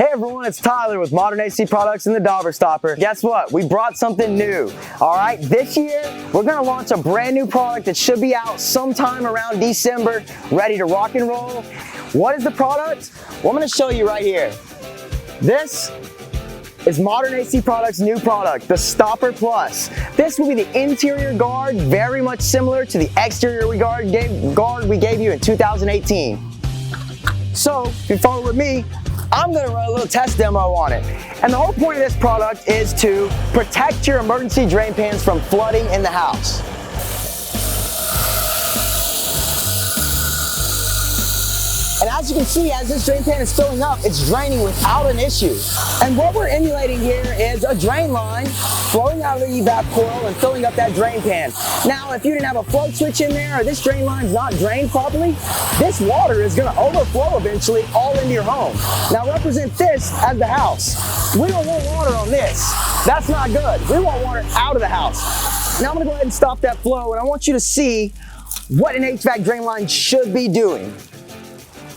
Hey everyone, it's Tyler with Modern AC Products and the Dauber Stopper. Guess what? We brought something new. All right, this year we're gonna launch a brand new product that should be out sometime around December, ready to rock and roll. What is the product? Well, I'm gonna show you right here. This is Modern AC Products' new product, the Stopper Plus. This will be the interior guard, very much similar to the exterior guard we gave you in 2018. So, if you follow with me, I'm gonna run a little test demo on it. And the whole point of this product is to protect your emergency drain pans from flooding in the house. And as you can see, as this drain pan is filling up, it's draining without an issue. And what we're emulating here is a drain line flowing out of the evap coil and filling up that drain pan. Now, if you didn't have a float switch in there or this drain line's not drained properly, this water is gonna overflow eventually all into your home. Now represent this as the house. We don't want water on this. That's not good. We want water out of the house. Now I'm gonna go ahead and stop that flow, and I want you to see what an HVAC drain line should be doing.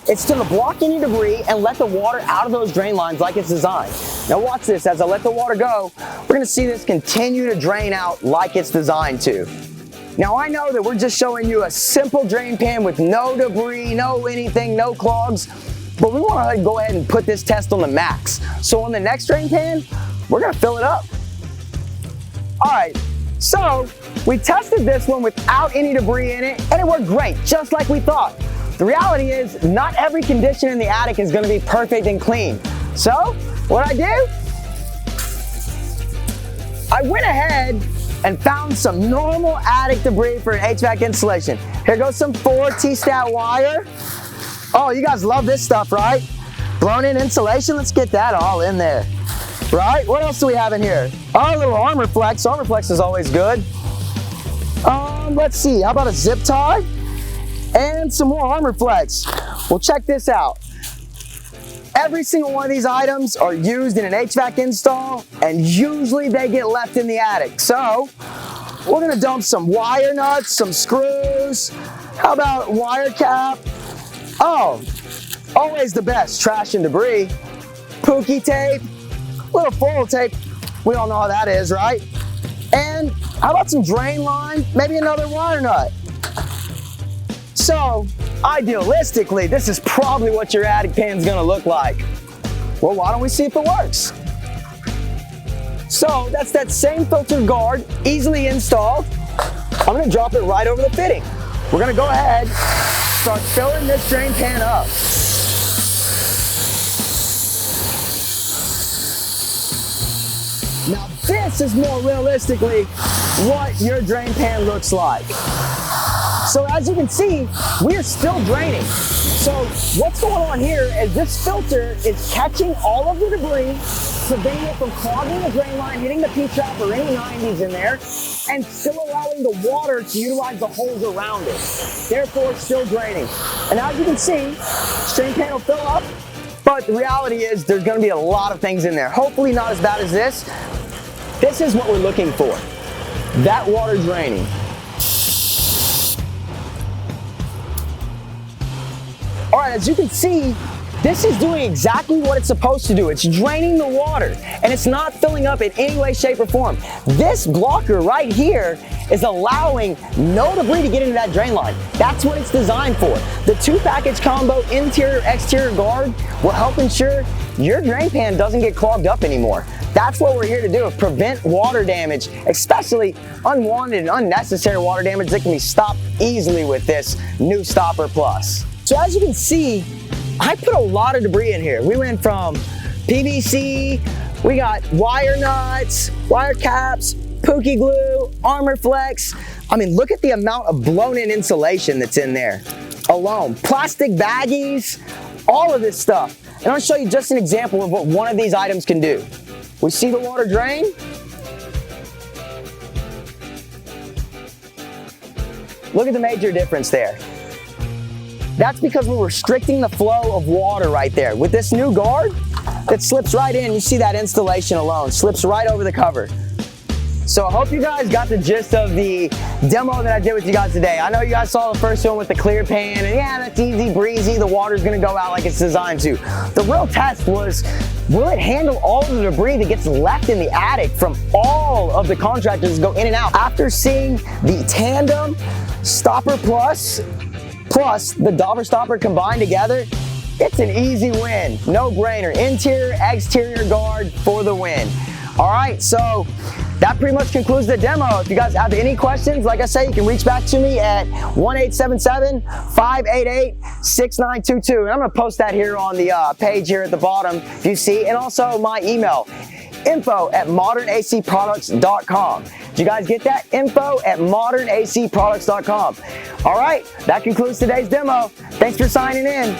It's to block any debris and let the water out of those drain lines like it's designed. Now watch this, as I let the water go, we're gonna see this continue to drain out like it's designed to. Now I know that we're just showing you a simple drain pan with no debris, no anything, no clogs, but we wanna go ahead and put this test on the max. So on the next drain pan, we're gonna fill it up. All right, so we tested this one without any debris in it, and it worked great, just like we thought. The reality is, not every condition in the attic is gonna be perfect and clean. So, what I do? I went ahead and found some normal attic debris for an HVAC installation. Here goes some 4 T-stat wire. Oh, you guys love this stuff, right? Blown in insulation, let's get that all in there. Right, what else do we have in here? Oh, a little Armor Flex. Armor Flex is always good. Let's see, how about a zip tie? And some more Armor Flex. Well, check this out. Every single one of these items are used in an HVAC install, and usually they get left in the attic. So, we're gonna dump some wire nuts, some screws. How about wire cap? Oh, always the best, trash and debris. Pookie tape, little foil tape. We all know how that is, right? And how about some drain line? Maybe another wire nut. So, idealistically, this is probably what your attic pan's gonna look like. Well, why don't we see if it works? So, that's that same filter guard, easily installed. I'm gonna drop it right over the fitting. We're gonna go ahead, start filling this drain pan up. Now, this is more realistically what your drain pan looks like. So as you can see, we're still draining. So what's going on here is this filter is catching all of the debris, preventing it from clogging the drain line, hitting the P-trap or any 90s in there, and still allowing the water to utilize the holes around it. Therefore, it's still draining. And as you can see, drain pan will fill up, but the reality is there's gonna be a lot of things in there. Hopefully not as bad as this. This is what we're looking for, that water draining. All right, as you can see, this is doing exactly what it's supposed to do. It's draining the water, and it's not filling up in any way, shape, or form. This blocker right here is allowing no debris to get into that drain line. That's what it's designed for. The 2-package combo interior-exterior guard will help ensure your drain pan doesn't get clogged up anymore. That's what we're here to do, prevent water damage, especially unwanted and unnecessary water damage that can be stopped easily with this new Stopper Plus. So as you can see, I put a lot of debris in here. We went from PVC, we got wire nuts, wire caps, Pookie glue, Armor Flex. I mean, look at the amount of blown in insulation that's in there alone. Plastic baggies, all of this stuff. And I'll show you just an example of what one of these items can do. We see the water drain. Look at the major difference there. That's because we're restricting the flow of water right there. With this new guard, it slips right in. You see that installation alone, slips right over the cover. So I hope you guys got the gist of the demo that I did with you guys today. I know you guys saw the first one with the clear pan, and yeah, that's easy breezy. The water's gonna go out like it's designed to. The real test was, will it handle all of the debris that gets left in the attic from all of the contractors that go in and out? After seeing the tandem stopper plus the dauber stopper combined together, it's an easy win. No brainer. Interior, exterior guard for the win. All right, so that pretty much concludes the demo. If you guys have any questions, like I say, you can reach back to me at 1-877-588-6922. And I'm gonna post that here on the page here at the bottom, if you see, and also my email, info@modernacproducts.com. Did you guys get that? info@modernacproducts.com. All right, that concludes today's demo. Thanks for signing in.